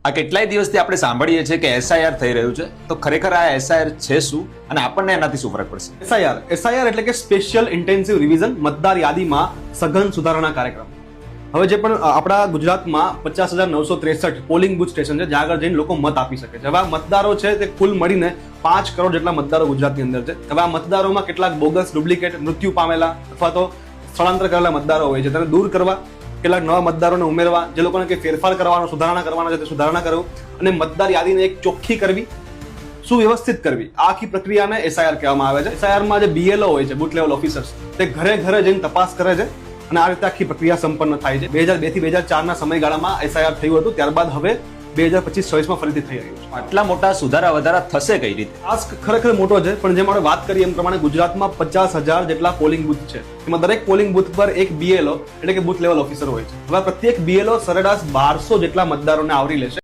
આ કેટલાય દિવસથી આપણે સાંભળીએ છીએ કે એસઆઈઆર થઈ રહ્યું છે, તો ખરેખર આ એસઆઈઆર છે શું અને આપણને એનાથી શું ફરક પડશે? એસઆઈઆર એટલે કે સ્પેશિયલ ઇન્ટેન્સિવ રિવિઝન, મતદાર યાદીમાં સઘન સુધારણા કાર્યક્રમ. હવે જે પણ આપણા ગુજરાતમાં 50,963 પોલિંગ બુથ સ્ટેશન છે જ્યાં આગળ જઈને લોકો મત આપી શકે છે. હવે આ મતદારો છે તે કુલ મળીને 5 કરોડ જેટલા મતદારો ગુજરાતની અંદર છે. હવે આ મતદારોમાં કેટલાક બોગસ, ડુપ્લિકેટ, મૃત્યુ પામેલા અથવા તો સ્થળાંતર કરેલા મતદારો હોય છે, તેને દૂર કરવા, કેટલાક નવા મતદારોને ઉમેરવા, જે લોકોને કંઈ ફેરફાર કરવાનો, સુધારણા કરવાના છે તે સુધારણા કરવું અને મતદાર યાદીને એક ચોખ્ખી કરવી, સુવ્યવસ્થિત કરવી. આ આખી પ્રક્રિયાને એસઆઈઆર કહેવામાં આવે છે. એસઆઈઆરમાં જે BLO હોય છે, બુથ લેવલ ઓફિસર્સ, તે ઘરે ઘરે જઈને તપાસ કરે છે અને આ રીતે આખી પ્રક્રિયા સંપન્ન થાય છે. 2002 થી 2004 ના સમયગાળામાં એસઆઈઆર થયું હતું, ત્યારબાદ હવે 2025-26માં ફરીથી થઈ રહ્યું છે. આટલા મોટા સુધારા વધારા થશે કઈ રીતે? આ ખરેખર મોટો છે, પણ જેમ આપણે વાત કરીએ એમ પ્રમાણે ગુજરાતમાં 50,000 જેટલા પોલિંગ બુથ છે. એમાં દરેક પોલિંગ બુથ પર એક BLO એટલે કે બુથ લેવલ ઓફિસર હોય છે. હવે પ્રત્યેક BLO સરેરાશ 1200 જેટલા મતદારોને આવરી લેશે.